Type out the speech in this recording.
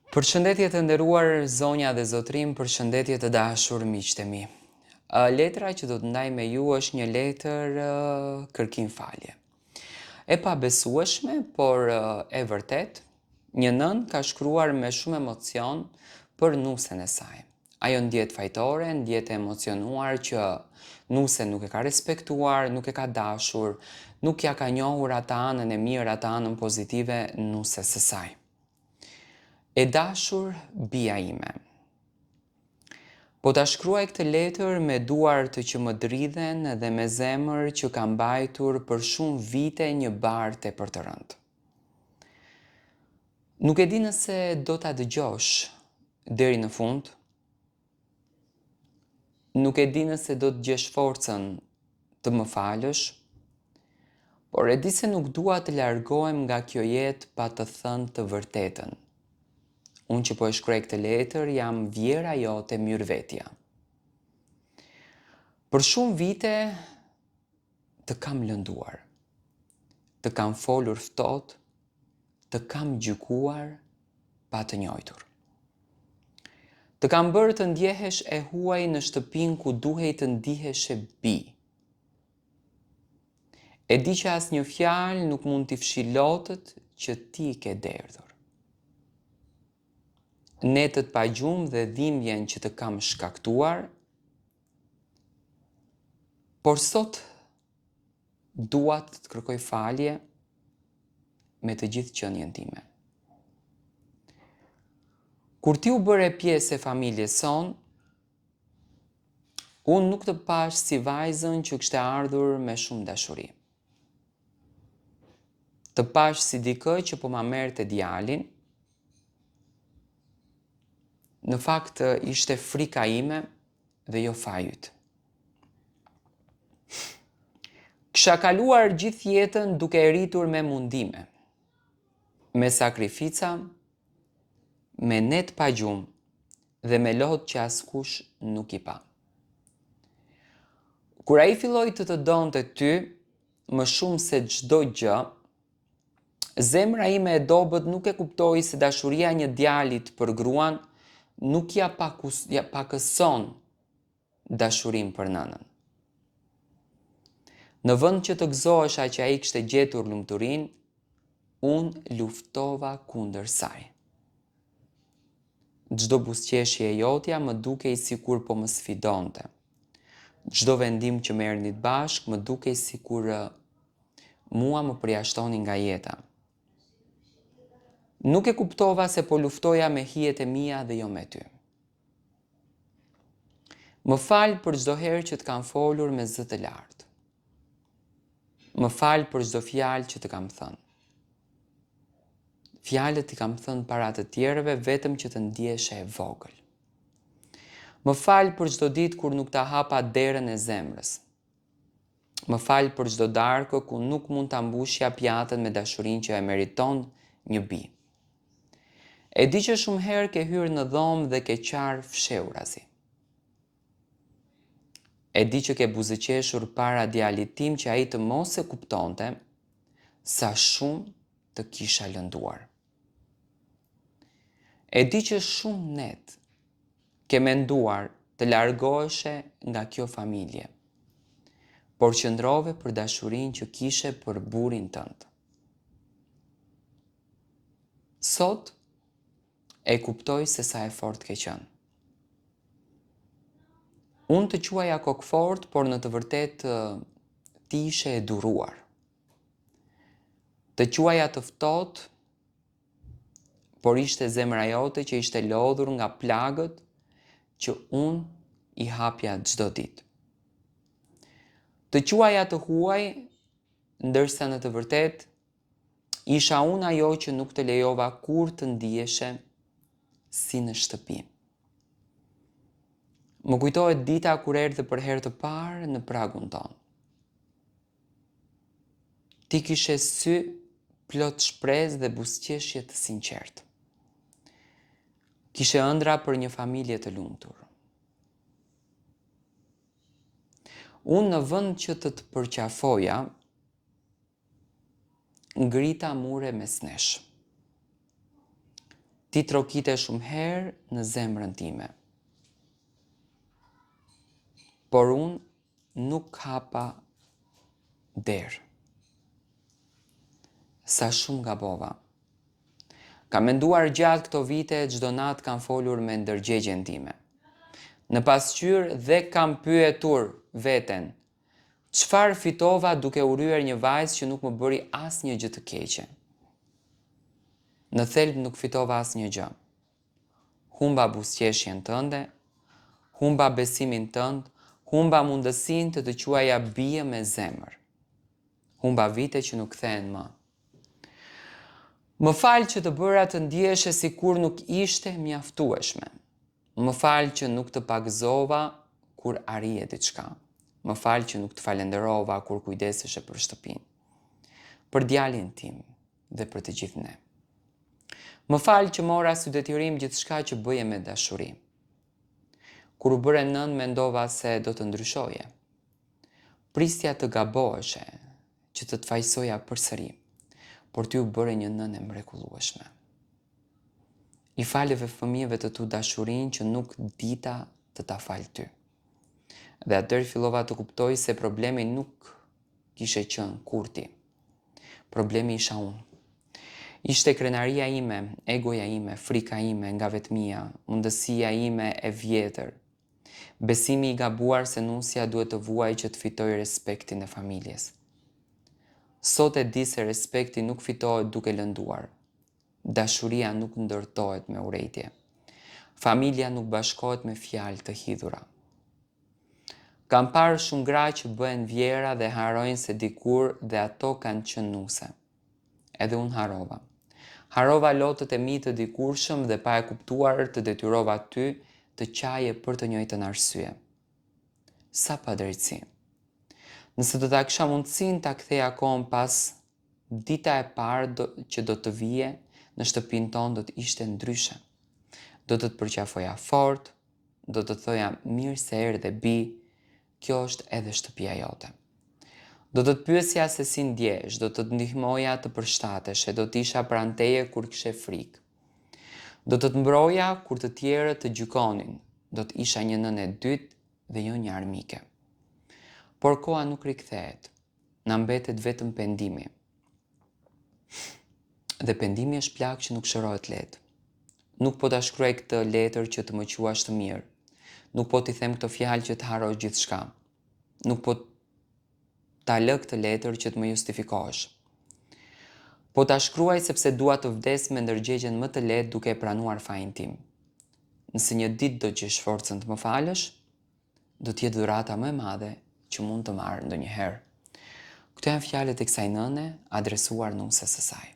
Përshëndetje të nderuar zonja dhe zotrim, përshëndetje të dashur miqtë mi. Letra që do të ndaj me ju është një letër kërkim falje. E pabesueshme, por e vërtet, një nën ka shkruar me shumë emocion për nusen e saj. Ajo ndjet fajtore, ndjet e emocionuar që nuse nuk e ka respektuar, nuk e ka dashur, nuk ja ka njohur ata anën e mirë, ata anën pozitive nuses së saj. E dashur bia ime. Po ta shkruaj këtë letër me duart që më dridhen dhe me zemër që ka mbajtur për shumë vite një barte për të rëndë. Nuk e di nëse do ta dëgjosh deri në fund. Nuk e di nëse do të gjesh forcën të më falësh, por e di se nuk dua të largohem nga kjo jetë pa të thënë të vërtetën. Unë që po e shkruaj këtë letër jam vjera jote mirëvetja. Për shumë vite të kam lënduar, të kam folur ftohtë, të kam gjykuar pa të njojtur. Të kam bërë të ndjehesh e huaj në shtëpinë ku duhej të ndihesh e bi. E di që asnjë fjalë nuk mund t'i fshi lotët që ti ke derdhur. Netët pa gjumë dhe dhimbjen që të kam shkaktuar, por sot dua të të kërkoj falje me të gjithë qenien time. Kur ti u bëre pjesë e familjes son, unë nuk të pash si vajzën që kishte ardhur me shumë dashuri. Të pash si dikë që po ma merrte djalin. Në fakt ishte frika ime dhe jo faji yt. Kisha kaluar gjithë jetën duke e rritur me mundime, me sakrifica, me net pa gjumë dhe me lotë që askush nuk i pa. Kur ai filloi të të donte ty më shumë se çdo gjë, zemra ime e dobët nuk e kuptoi se dashuria e një djalit për gruan nuk ja pakëson dashurim për nënën. Në vend që të gëzohesha që ai kishte gjetur lumturinë, unë luftova kundër saj. Çdo buzëqeshje e jotja më dukej sikur po më sfidonte. Çdo vendim që merrnit bashkë më dukej sikur mua më përjashtoni nga jeta. Nuk e kuptova se po luftoja me hijet e mia dhe jo me ty. Më fal për çdo herë që të kam folur me zë të lartë. Më fal për çdo fjalë që të kam thënë. Fjalët i kam thënë para të tjerëve vetëm që të ndihesh e vogël. Më fal për çdo ditë kur nuk ta hapa derën e zemrës. Më fal për çdo darkë ku nuk mund ta mbushja pjatën me dashurinë që e meriton një bi. E di që shumë herë ke hyrë në dhomë dhe ke qarë fshehurazi. E di që ke buzëqeshur para djalit tim që ai të mos e kuptonte sa shumë të kisha lënduar. E di që shumë net ke menduar të largoheshe nga kjo familje, por qëndrove për dashurinë që kishe për burrin tënd. Sot e kuptoj se sa e fortë ke qenë. Unë të quaja kokfort, por në të vërtet ti ishe e duruar. Të quaja të ftohtë, por ishte zemra jote që ishte lodhur nga plagët që unë i hapja çdo ditë. Të quaja të huaj, ndërsa në të vërtet isha unë ajo që nuk të lejova kur të ndieshe si në shtëpi. Më kujtohet dita kur erdhe për herë të parë në pragun tonë. Ti kishe sy plot shpresë dhe buzëqeshje të sinqertë. Kishe ëndra për një familje të lumtur. Unë në vend që të përqafoja, ngrita mure mes nesh. Ti trokite shumë herë në zemrën time. Por unë nuk hapa derë. Sa shumë gabova. Kam menduar gjatë këto vite, çdo natë kam folur me ndërgjegjen time. Në pasqyrë dhe kam pyetur veten, çfarë fitova duke u ryer një vajzë që nuk më bëri asnjë gjë të keqe. Në thelb nuk fitova asnjë gjë. Humba buzëqeshjen tënde, humba besimin tënd, humba mundësinë të quaja bie me zemër. Humba vite që nuk kthehen më. Më fal që të bëra të ndjeshe sikur nuk ishte mjaftueshme. Më fal që nuk të pagëzova kur arrije diçka. Më fal që nuk të falenderova kur kujdeseshe për shtëpinë, për djalin tim dhe për të gjithë ne. Më fal që mora si detyrim gjithçka që bëje me dashuri. Kur u bëre nën mendova se do të ndryshoje. Pristja të gaboheshe, që të fajsoja përsëri, por ty u bëre një nënë e mrekullueshme. I faleve fëmijëve të tu dashurinë që nuk dita të ta fal ty. Dhe atëherë fillova të kuptoj se problemi nuk kishe qenë kurti. Problemi isha unë. Ishte krenaria ime, egoja ime, frika ime nga vetmia, mundësia ime e vjetër. Besimi i gabuar se nusja duhet të vuaj që të fitoj respektin e familjes. Sot e di se respekti nuk fitohet duke lënduar. Dashuria nuk ndërtohet me urrejtje. Familja nuk bashkohet me fjalë të hidhura. Kam parë shumë gra që bëhen vjera dhe harojnë se dikur dhe ato kanë qenë nuse. Edhe unë harova. Harova lotët e mi të dikurshëm dhe pa e kuptuar të detyrova ty të qaje për të njëjtën arsye. Sa padrejtësi. Nëse do ta kisha mundësinë ta ktheja kohën pas, dita e parë që do të vije në shtëpinë tonë do të ishte ndryshe. Do të të përqafoja fort, do të thoja mirë se erdhe bi, kjo është edhe shtëpia jote. Do të të pyesja se si ndjesh, do të të ndihmoja të përshtateshe, do të isha pranë teje kur kishe frikë. Do të të mbroja kur të tjerët të gjykonin, do të isha një nënë e dytë dhe jo një armike. Por koha nuk rikthehet, na mbetet vetëm pendimi. Dhe pendimi është plagë që nuk shërohet lehtë. Nuk po ta shkruaj këtë letër që të më quash të mirë. Nuk po t'i them këto fjalë që të harrosh gjithçka. Nuk po ta lë këtë letër që të më justifikohesh. Po ta shkruaj sepse dua të vdes me ndërgjegjen më të lehtë duke e pranuar fajin tim. Nëse një ditë do gjesh forcën të më falësh, do të jetë dhurata më e madhe që mund të marr ndonjëherë. Këto janë fjalët e kësaj nëne adresuar nusës së saj.